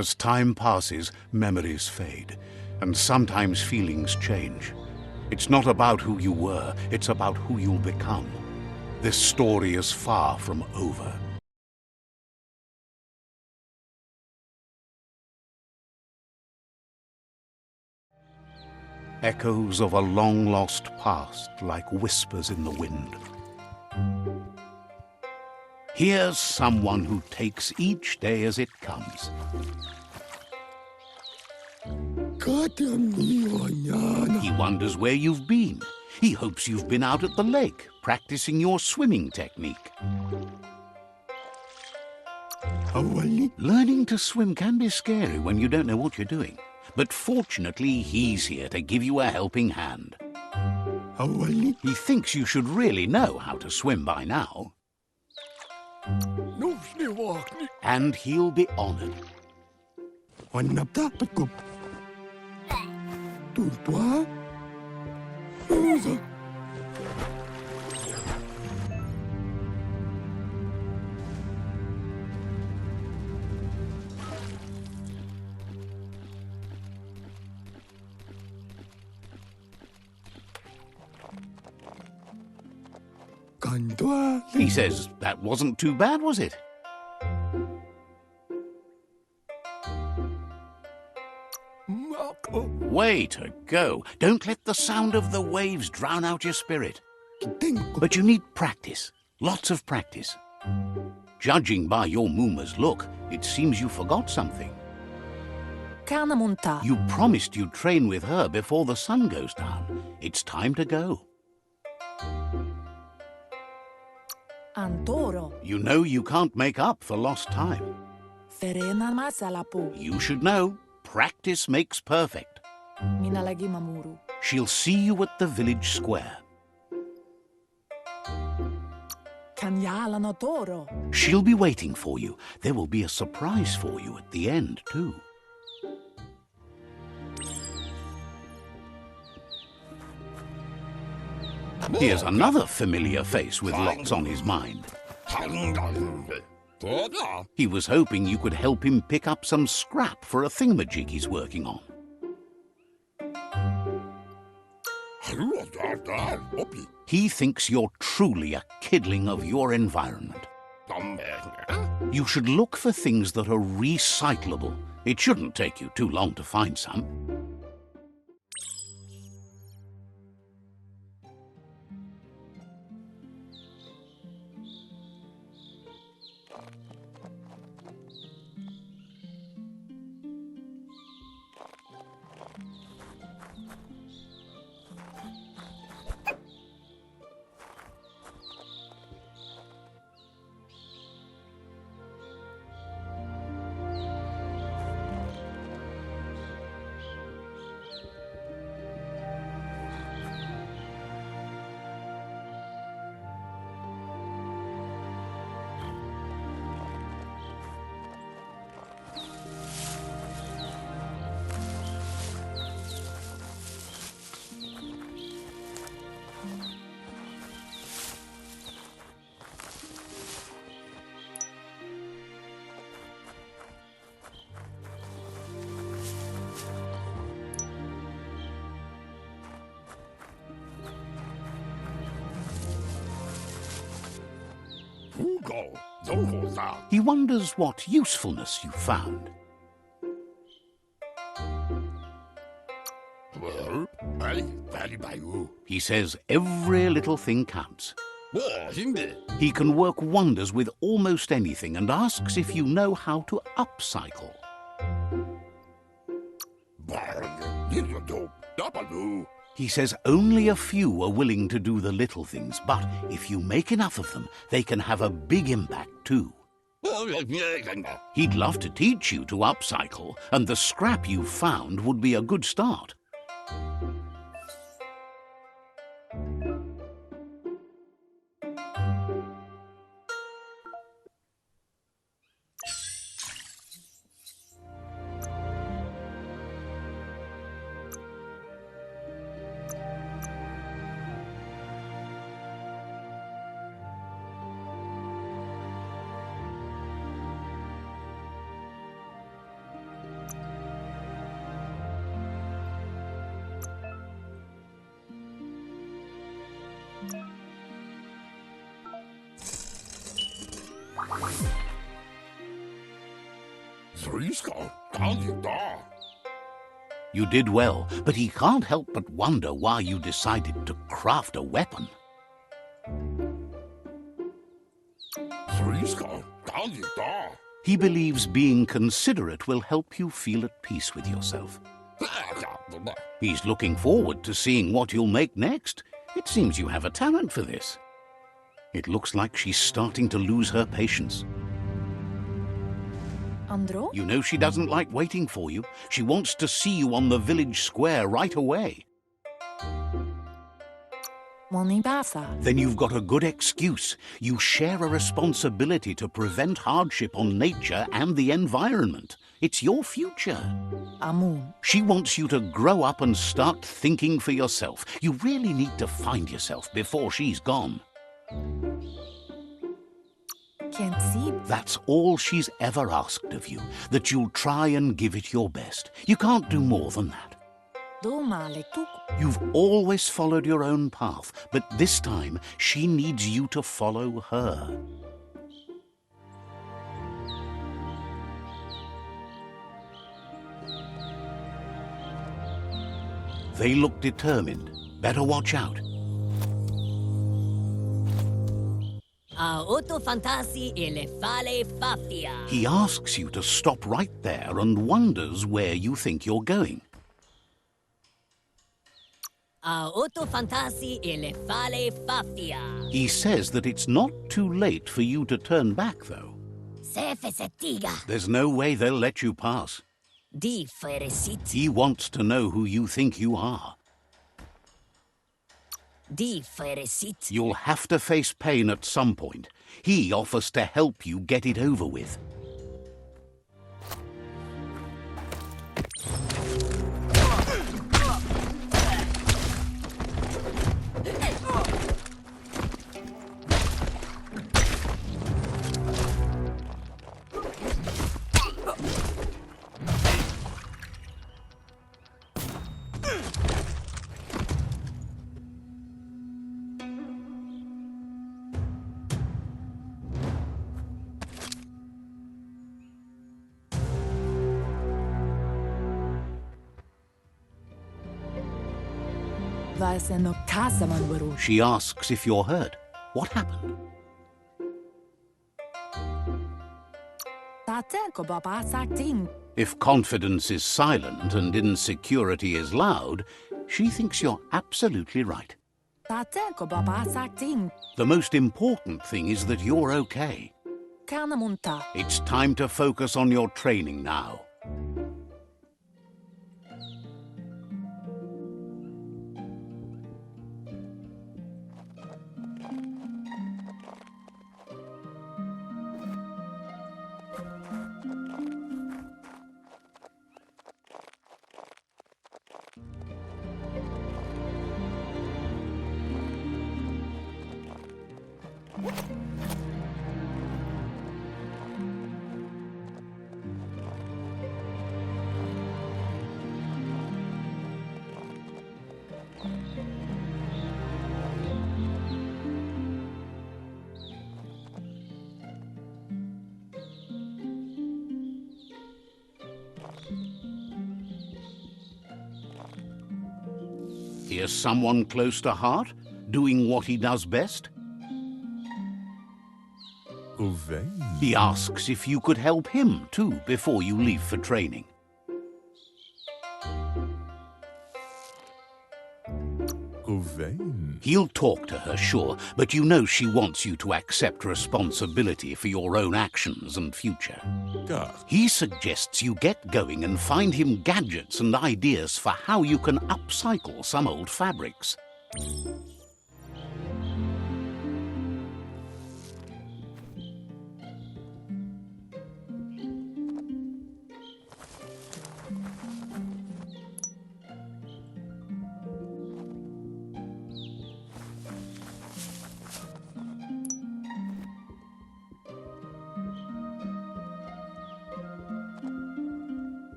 As time passes, memories fade, and sometimes feelings change. It's not about who you were, it's about who you'll become. This story is far from over. Echoes of a long-lost past, like whispers in the wind. Here's someone who takes each day as it comes. He wonders where you've been. He hopes you've been out at the lake, practicing your swimming technique. Learning to swim can be scary when you don't know what you're doing. But fortunately, he's here to give you a helping hand. He thinks you should really know how to swim by now. And he'll be honored. He says, that wasn't too bad, was it? Way to go. Don't let the sound of the waves drown out your spirit. But you need practice. Lots of practice. Judging by your Mooma's look, it seems you forgot something. You promised you'd train with her before the sun goes down. It's time to go. You know you can't make up for lost time. You should know, practice makes perfect. She'll see you at the village square. She'll be waiting for you. There will be a surprise for you at the end, too. Here's another familiar face with lots on his mind. He was hoping you could help him pick up some scrap for a thingamajig he's working on. He thinks you're truly a kidling of your environment. You should look for things that are recyclable. It shouldn't take you too long to find some. He wonders what usefulness you found. He says every little thing counts. He can work wonders with almost anything and asks if you know how to upcycle. He says only a few are willing to do the little things, but if you make enough of them, they can have a big impact too. He'd love to teach you to upcycle, and the scrap you found would be a good start. You did well, but he can't help but wonder why you decided to craft a weapon. He believes being considerate will help you feel at peace with yourself. He's looking forward to seeing what you'll make next. It seems you have a talent for this. It looks like she's starting to lose her patience. Andro? You know she doesn't like waiting for you. She wants to see you on the village square right away. Moni basa. Then you've got a good excuse. You share a responsibility to prevent hardship on nature and the environment. It's your future. Amun. She wants you to grow up and start thinking for yourself. You really need to find yourself before she's gone. Can't see. That's all she's ever asked of you, that you'll try and give it your best. You can't do more than that. Do male tuk. You've always followed your own path, but this time she needs you to follow her. They look determined. Better watch out. He asks you to stop right there and wonders where you think you're going. He says that it's not too late for you to turn back, though. There's no way they'll let you pass. He wants to know who you think you are. You'll have to face pain at some point. He offers to help you get it over with. She asks if you're hurt. What happened? If confidence is silent and insecurity is loud, she thinks you're absolutely right. The most important thing is that you're okay. It's time to focus on your training now. Here's someone close to heart, doing what he does best. He asks if you could help him, too, before you leave for training. He'll talk to her, sure, but you know she wants you to accept responsibility for your own actions and future. He suggests you get going and find him gadgets and ideas for how you can upcycle some old fabrics.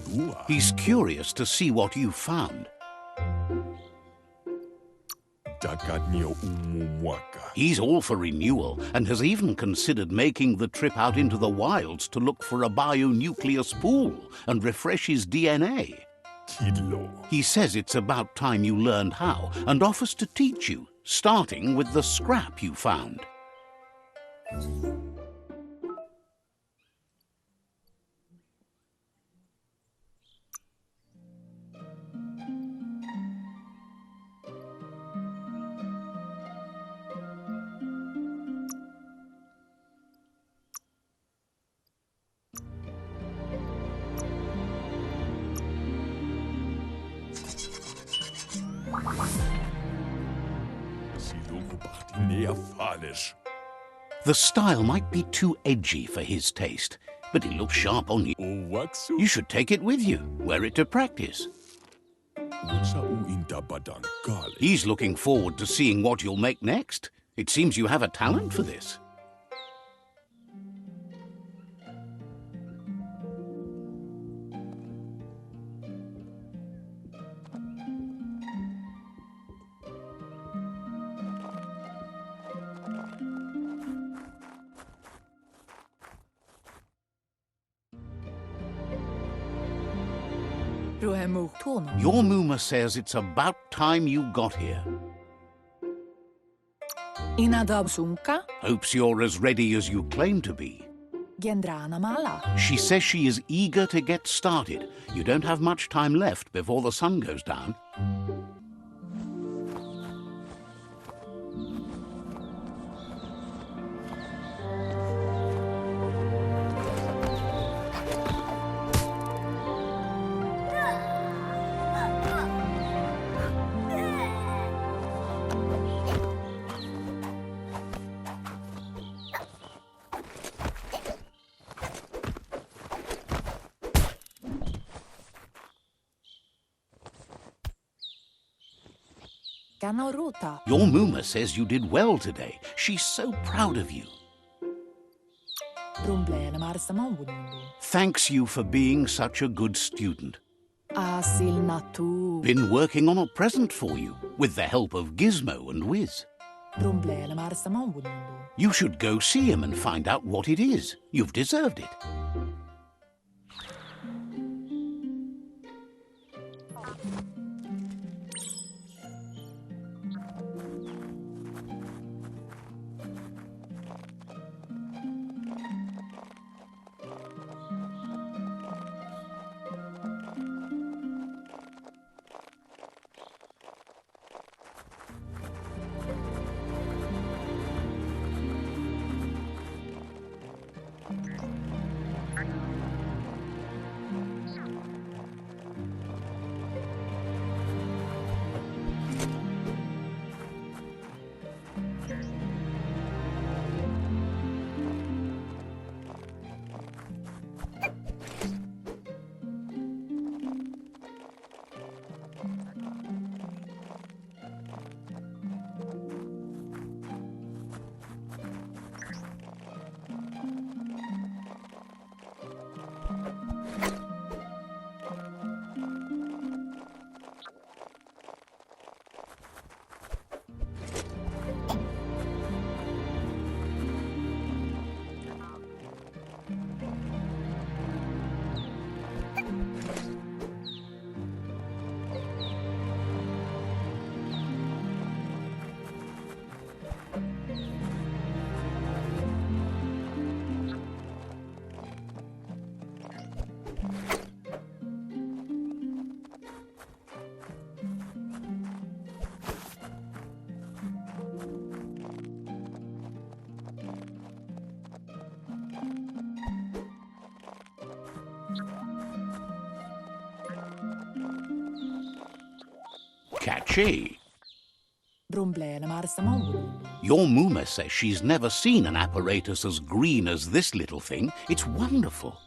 tua. He's curious to see what you've found. Dakanio umumwaka. He's all for renewal and has even considered making the trip out into the wilds to look for a bionuclear spool and refresh his DNA. Kidlo. He says it's about time you learned how and offers to teach you, starting with the scrap you found. The style might be too edgy for his taste, but it looks sharp on you. You should take it with you, wear it to practice. He's looking forward to seeing what you'll make next. It seems you have a talent for this. Your Muma says it's about time you got here. Hopes you're as ready as you claim to be. She says she is eager to get started. You don't have much time left before the sun goes down. Your Muma says you did well today. She's so proud of you. Thanks you for being such a good student. Been working on a present for you, with the help of Gizmo and Wiz. You should go see him and find out what it is. You've deserved it. Catchy. Your Muma says she's never seen an apparatus as green as this little thing. It's wonderful.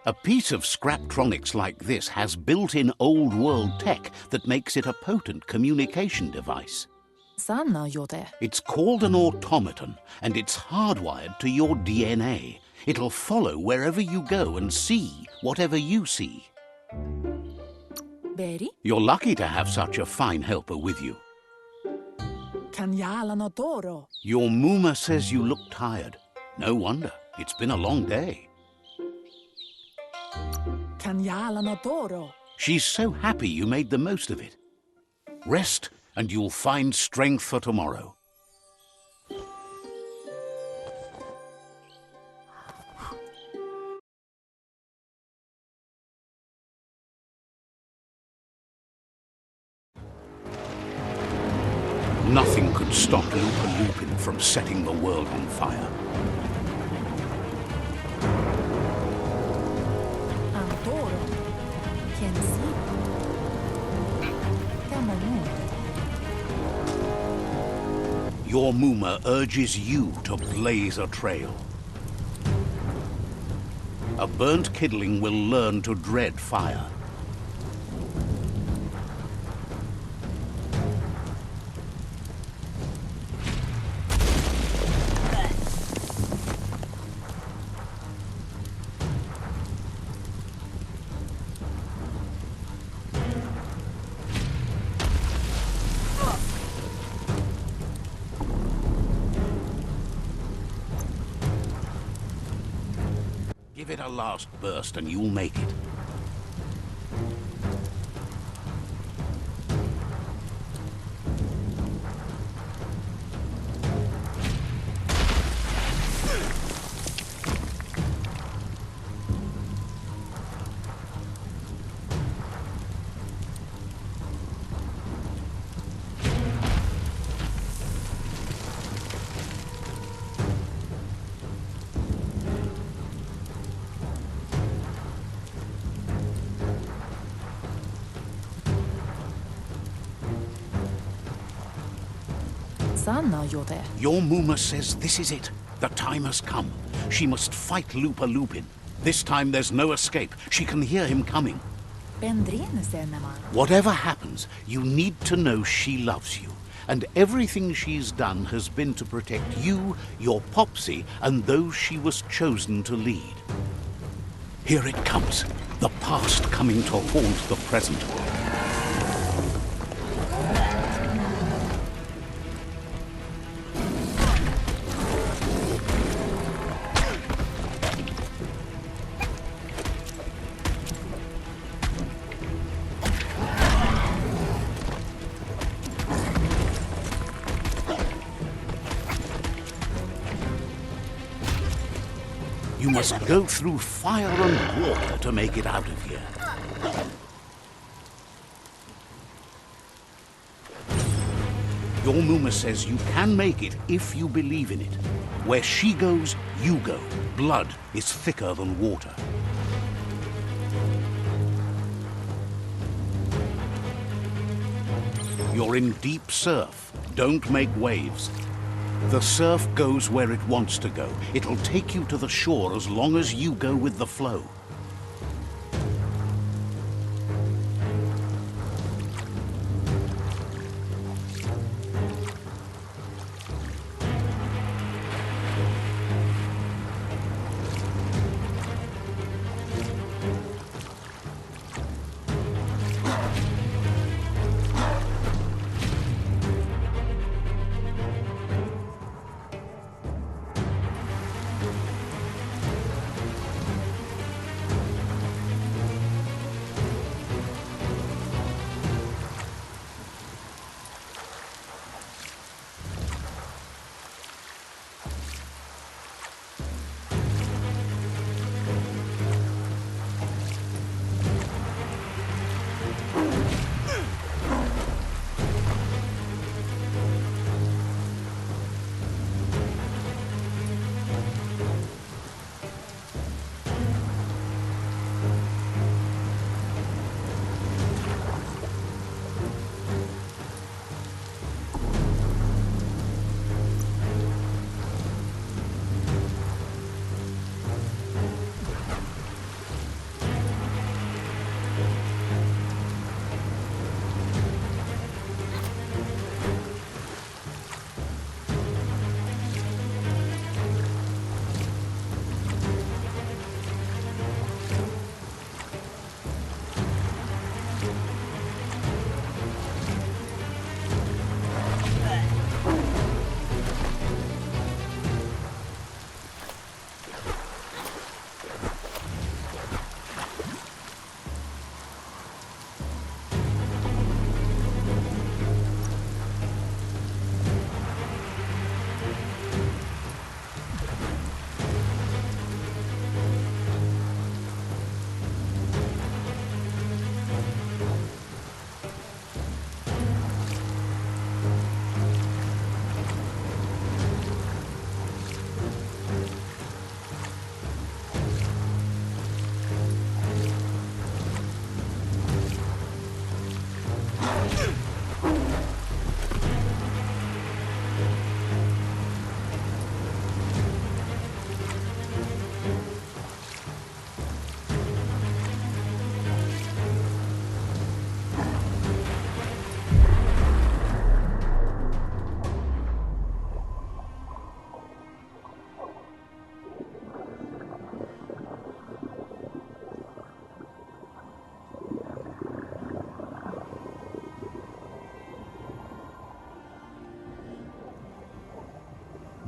A piece of scraptronics like this has built-in old-world tech that makes it a potent communication device. It's called an automaton, and it's hardwired to your DNA. It'll follow wherever you go and see whatever you see. Beri? You're lucky to have such a fine helper with you. Kanjala no toro. Your Muma says you look tired. No wonder. It's been a long day. Kanjala no toro. She's so happy you made the most of it. Rest, and you'll find strength for tomorrow. Nothing could stop Lupa Lupin from setting the world on fire. Antoro. Quien siba. Camoon. Your Muma urges you to blaze a trail. A burnt kidling will learn to dread fire. Give it a last burst and you'll make it. Sanna jote. Your Muma says this is it. The time has come. She must fight Lupa Lupin. This time there's no escape. She can hear him coming. Pendrine senemar. Whatever happens, you need to know she loves you. And everything she's done has been to protect you, your Popsy, and those she was chosen to lead. Here it comes. The past coming to haunt the present. You must go through fire and water to make it out of here. Your Muma says you can make it if you believe in it. Where she goes, you go. Blood is thicker than water. You're in deep surf. Don't make waves. The surf goes where it wants to go. It'll take you to the shore as long as you go with the flow.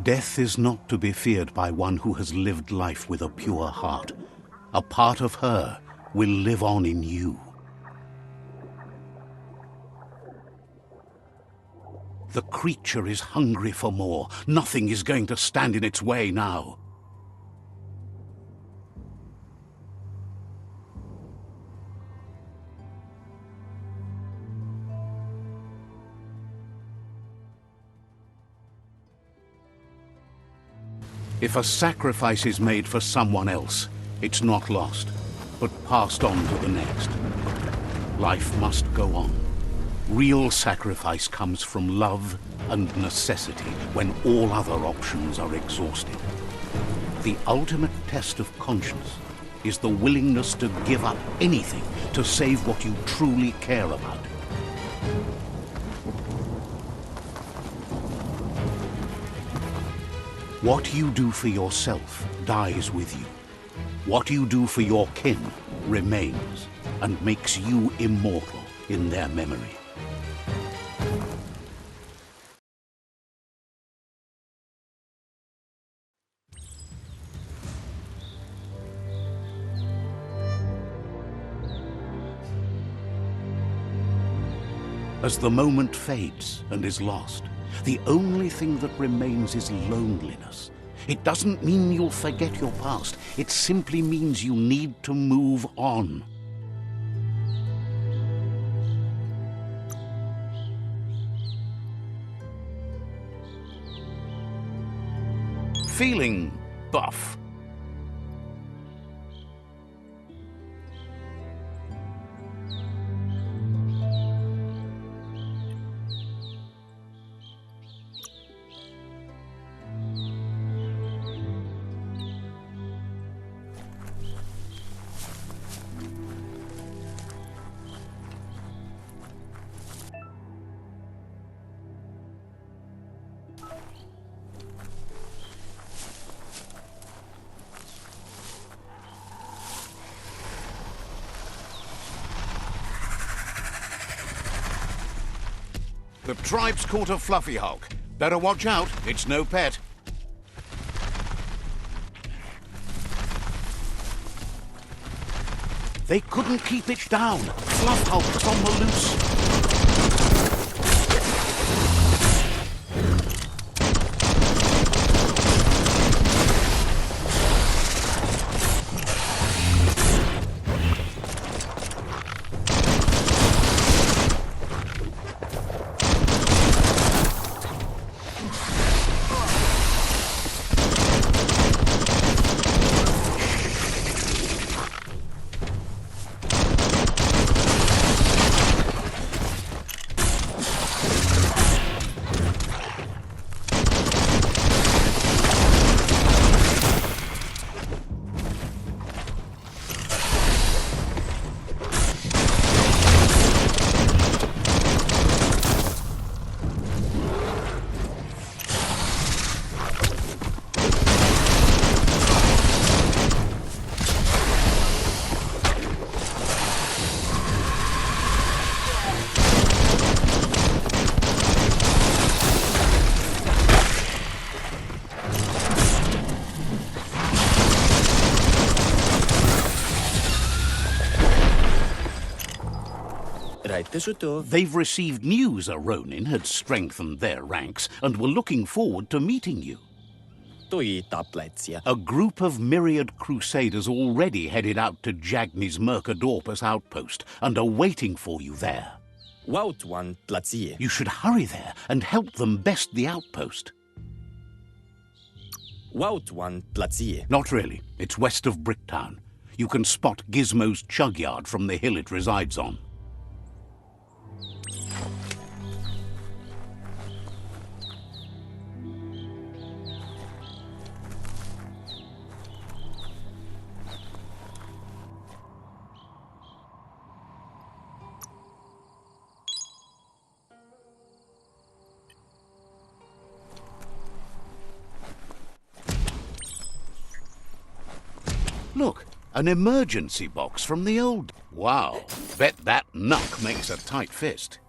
Death is not to be feared by one who has lived life with a pure heart. A part of her will live on in you. The creature is hungry for more. Nothing is going to stand in its way now. If a sacrifice is made for someone else, it's not lost, but passed on to the next. Life must go on. Real sacrifice comes from love and necessity when all other options are exhausted. The ultimate test of conscience is the willingness to give up anything to save what you truly care about. What you do for yourself dies with you. What you do for your kin remains and makes you immortal in their memory. As the moment fades and is lost, the only thing that remains is loneliness. It doesn't mean you'll forget your past. It simply means you need to move on. Feeling buff? The tribe's caught a fluffy hulk. Better watch out, it's no pet. They couldn't keep it down. Fluff hulk's on the loose. They've received news a Ronin had strengthened their ranks and were looking forward to meeting you. A group of myriad crusaders already headed out to Jagni's Mercadorpus outpost and are waiting for you there. You should hurry there and help them best the outpost. Not really. It's west of Bricktown. You can spot Gizmo's chug yard from the hill it resides on. Look, an emergency box from the old... Wow, bet that knuck makes a tight fist.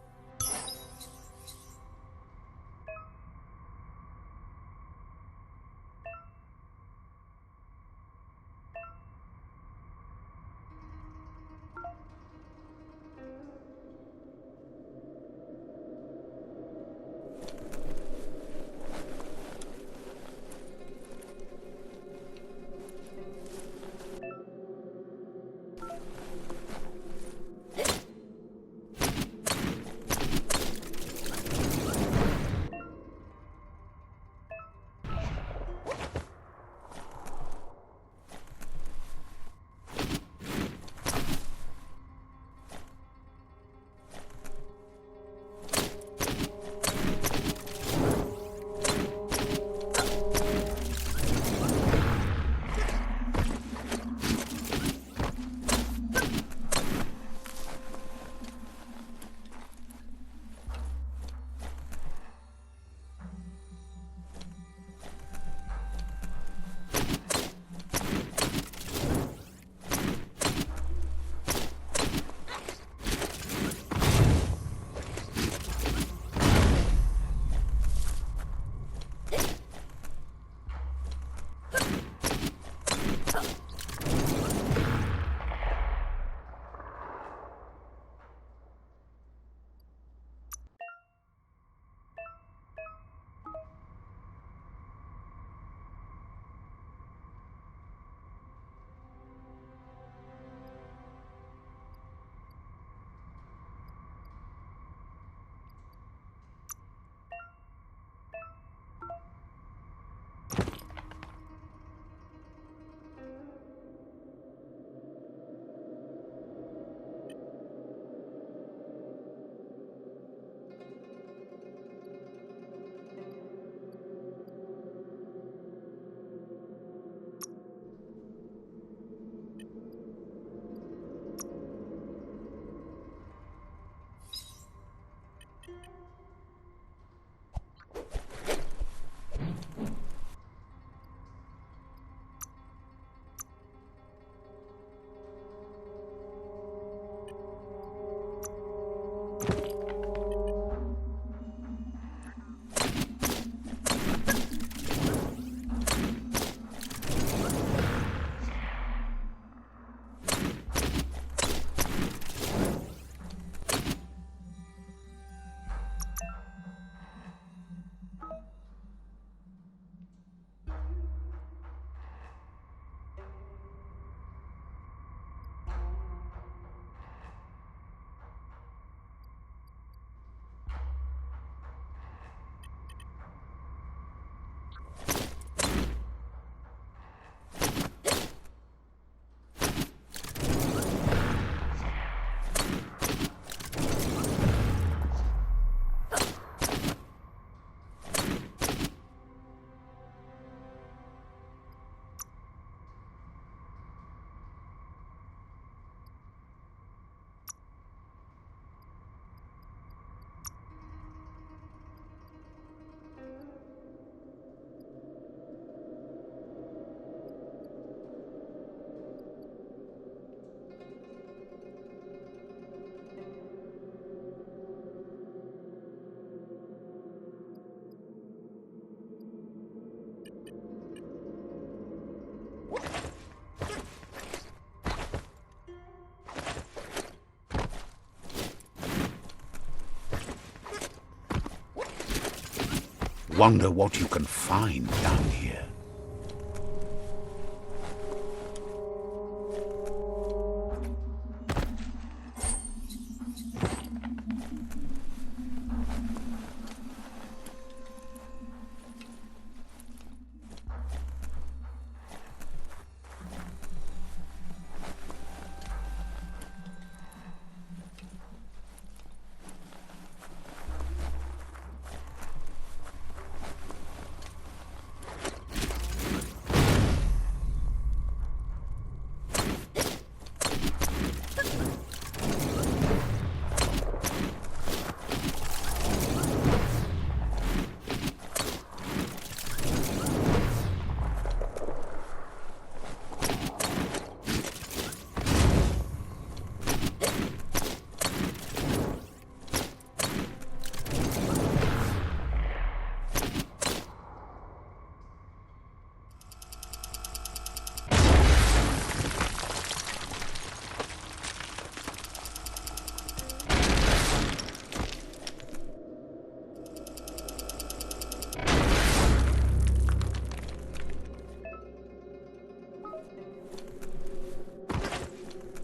Wonder what you can find down here.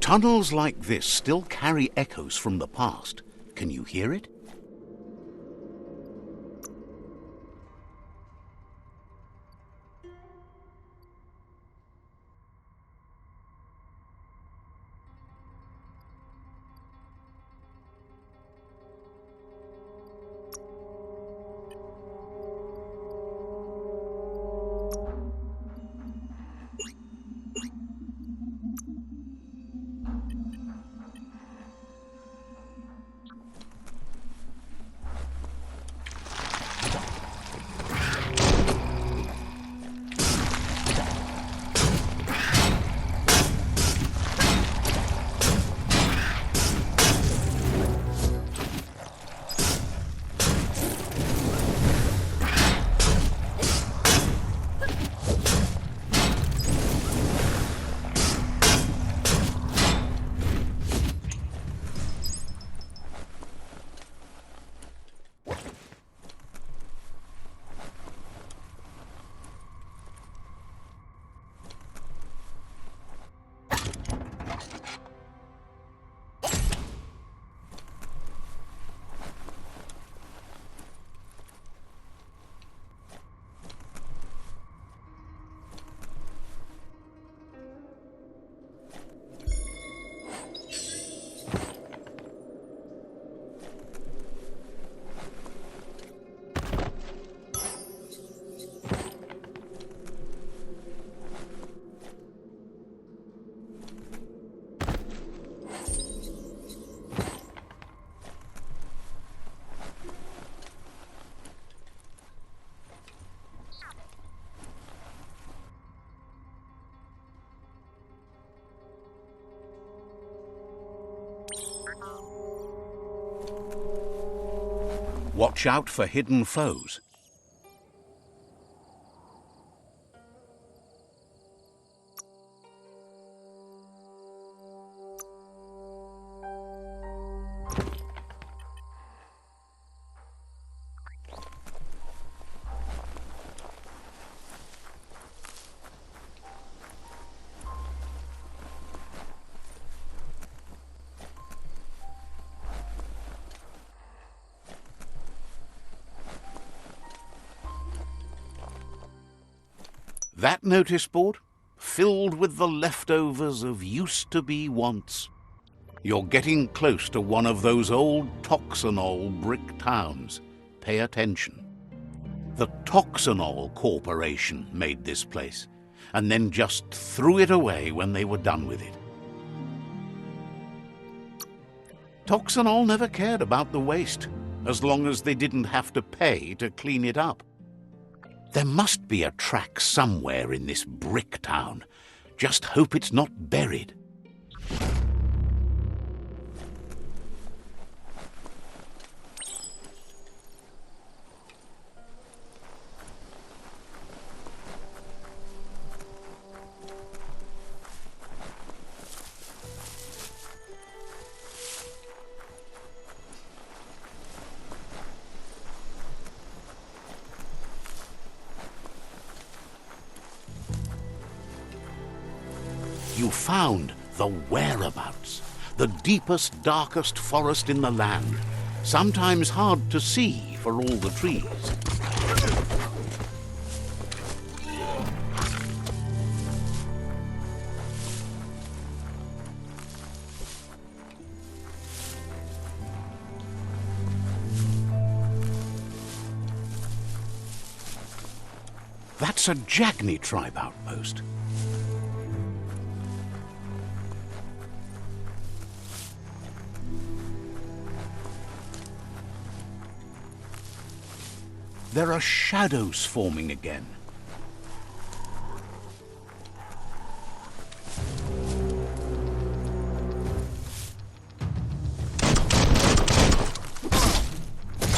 Tunnels like this still carry echoes from the past. Can you hear it? Watch out for hidden foes. That notice board? Filled with the leftovers of used-to-be wants. You're getting close to one of those old Toxanol brick towns. Pay attention. The Toxanol Corporation made this place, and then just threw it away when they were done with it. Toxanol never cared about the waste, as long as they didn't have to pay to clean it up. There must be a track somewhere in this brick town. Just hope it's not buried. found the whereabouts, the deepest, darkest forest in the land, sometimes hard to see for all the trees. That's a Jagni tribe outpost. There are shadows forming again.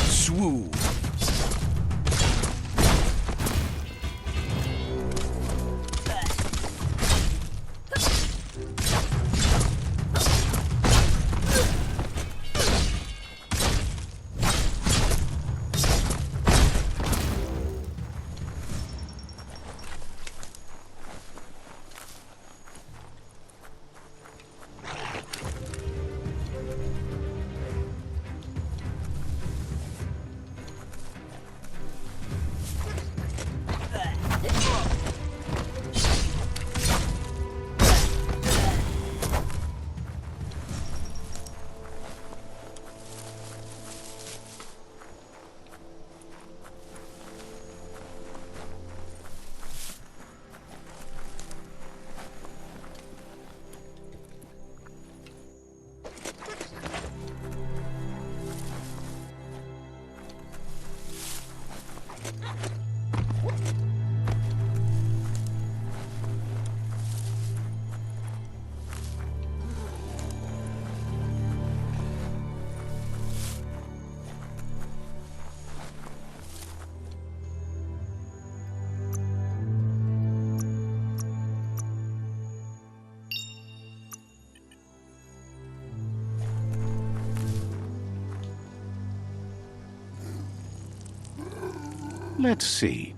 Swoo! Let's see.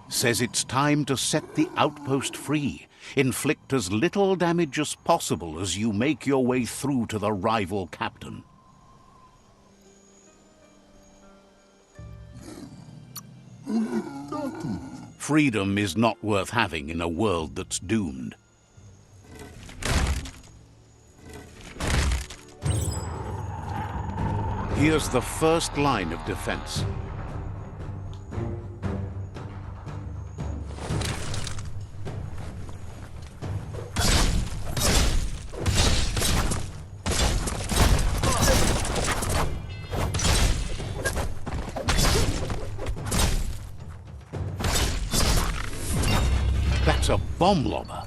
Says it's time to set the outpost free. Inflict as little damage as possible as you make your way through to the rival captain. Freedom is not worth having in a world that's doomed. Here's the first line of defense. That's a bomb lobber.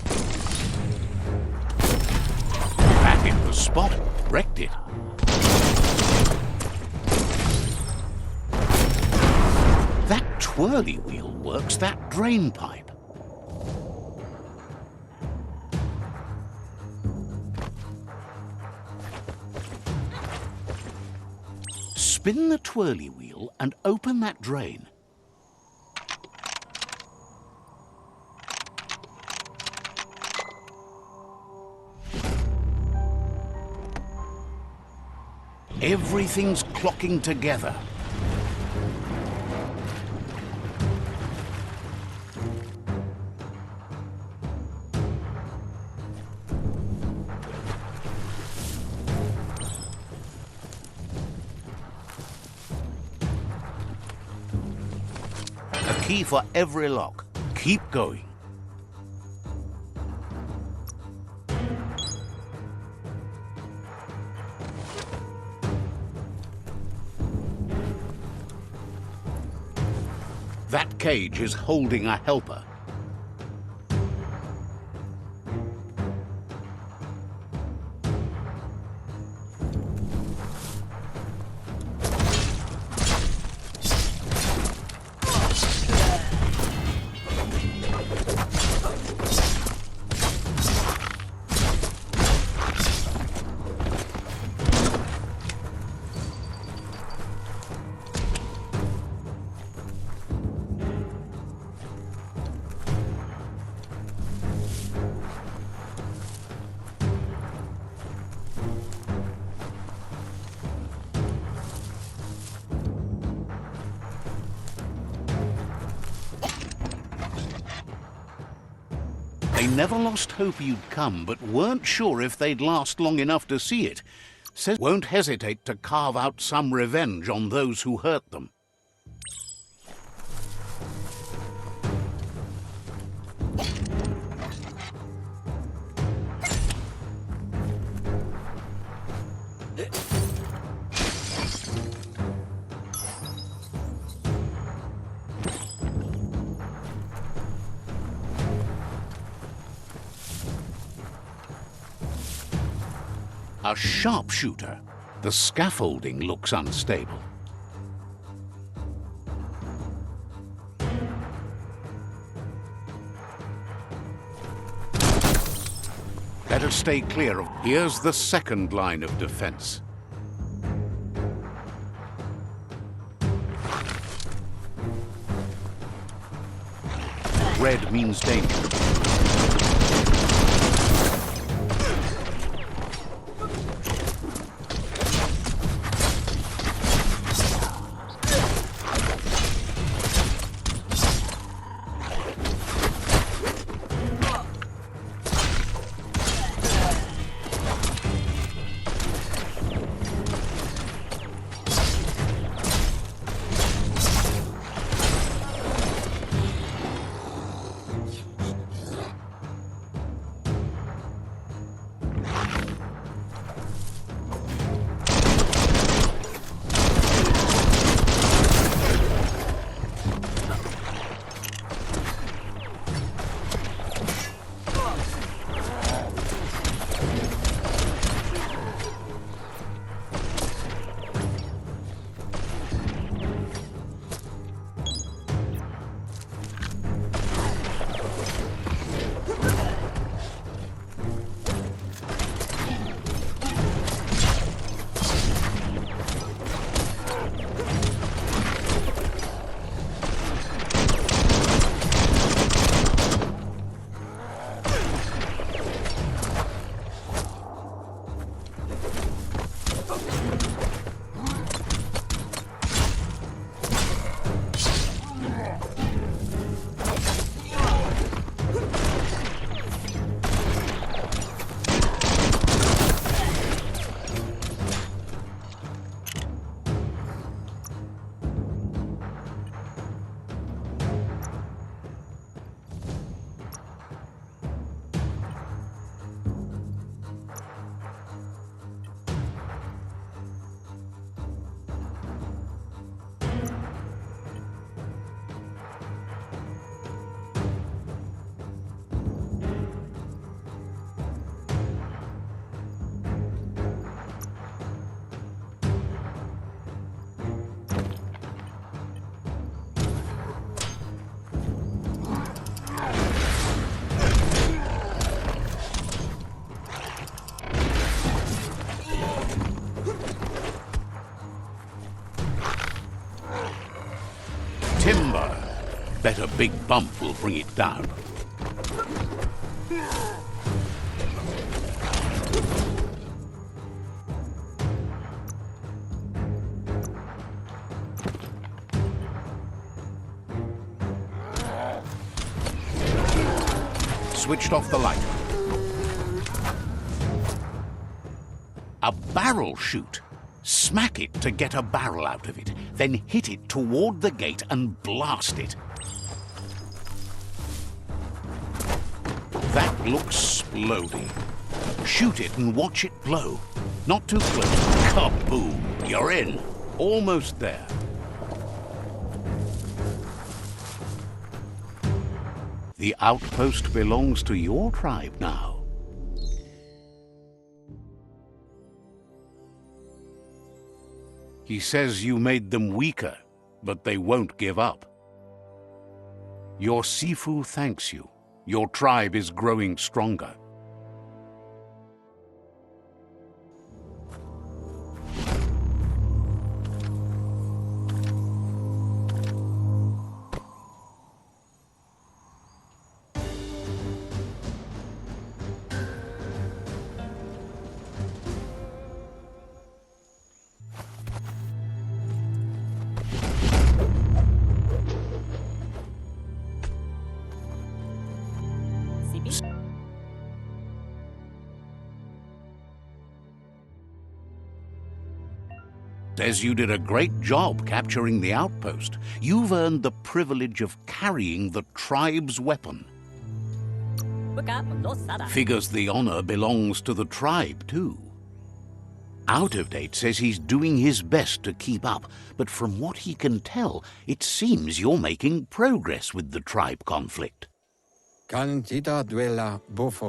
That hit the spot, wrecked it. That twirly wheel works that drain pipe. Spin the twirly wheel and open that drain. Everything's clocking together. A key for every lock. Keep going. That cage is holding a helper. They never lost hope you'd come, but weren't sure if they'd last long enough to see it. Says won't hesitate to carve out some revenge on those who hurt them. A sharpshooter. The scaffolding looks unstable. Better stay clear of... Here's the second line of defense. Red means danger. Timber. Bet a big bump will bring it down. Switched off the light. A barrel shoot. Smack it to get a barrel out of it, then hit it toward the gate and blast it. That looks splody. Shoot it and watch it blow. Not too close. Kaboom! You're in. Almost there. The outpost belongs to your tribe now. He says you made them weaker, but they won't give up. Your Sifu thanks you. Your tribe is growing stronger. Says you did a great job capturing the outpost. You've earned the privilege of carrying the tribe's weapon. Figures the honor belongs to the tribe, too. Out of Date says he's doing his best to keep up, but from what he can tell, it seems you're making progress with the tribe conflict.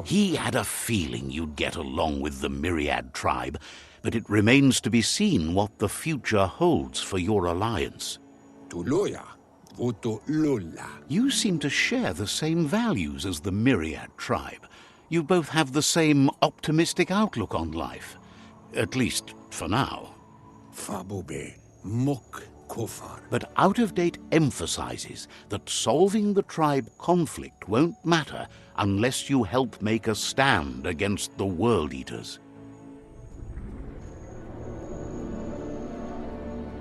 He had a feeling you'd get along with the Myriad tribe, but it remains to be seen what the future holds for your alliance. You seem to share the same values as the Myriad tribe. You both have the same optimistic outlook on life. At least, for now. But Out of Date emphasizes that solving the tribe conflict won't matter unless you help make a stand against the World Eaters.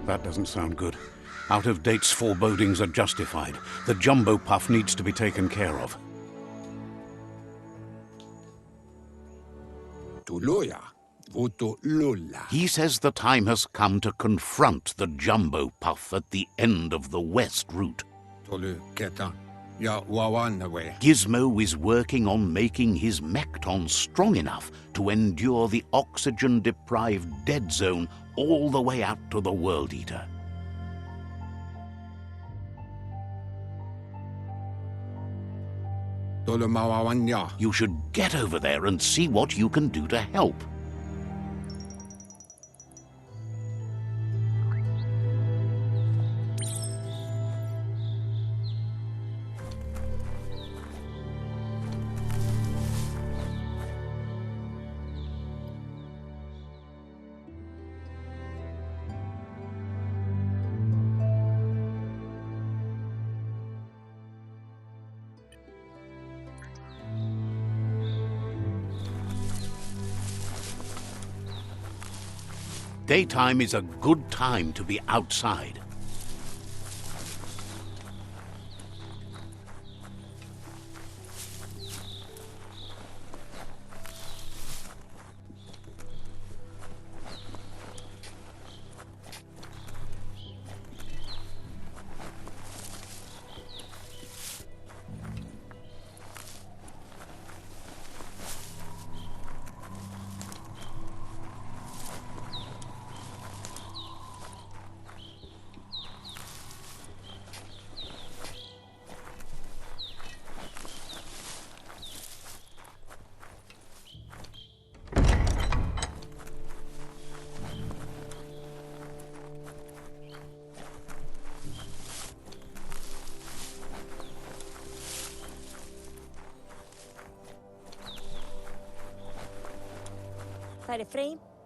That doesn't sound good. Out of Date's forebodings are justified. The jumbo puff needs to be taken care of. He says the time has come to confront the jumbo puff at the end of the west route. Gizmo is working on making his Mekton strong enough to endure the oxygen-deprived dead zone all the way out to the World Eater. You should get over there and see what you can do to help. Daytime is a good time to be outside.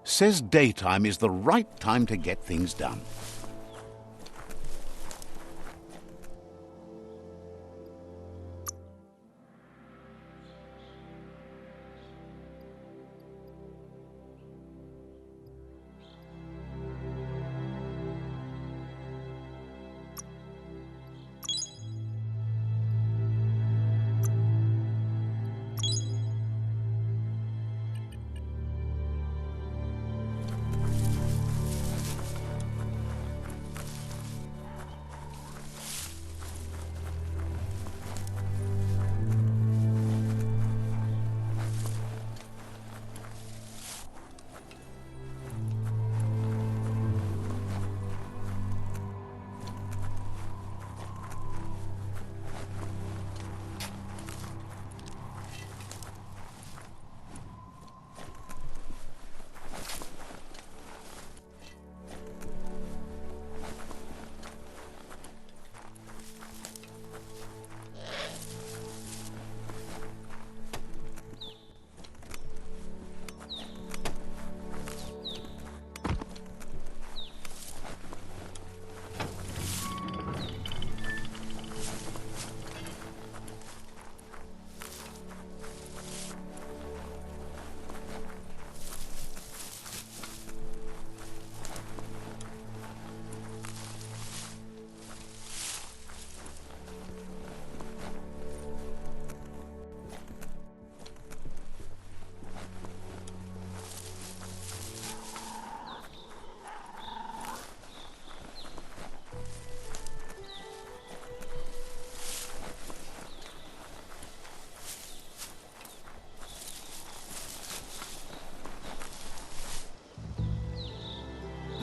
Says daytime is the right time to get things done.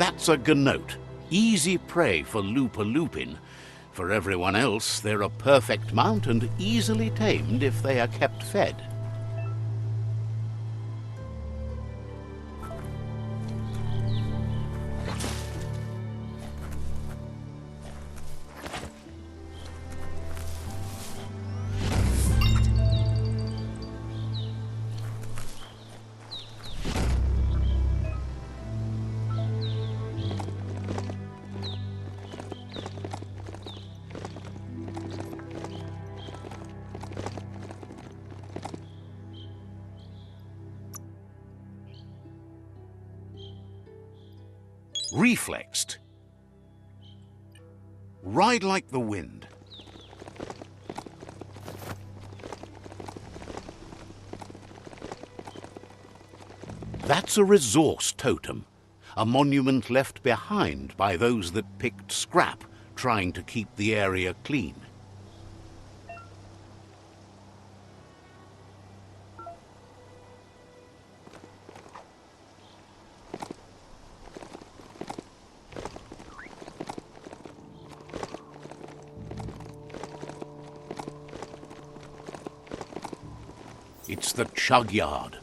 That's a ganote, easy prey for Lupin. For everyone else, they're a perfect mount and easily tamed if they are kept fed. Reflexed. Ride like the wind. That's a resource totem, a monument left behind by those that picked scrap, trying to keep the area clean. It's the chug yard.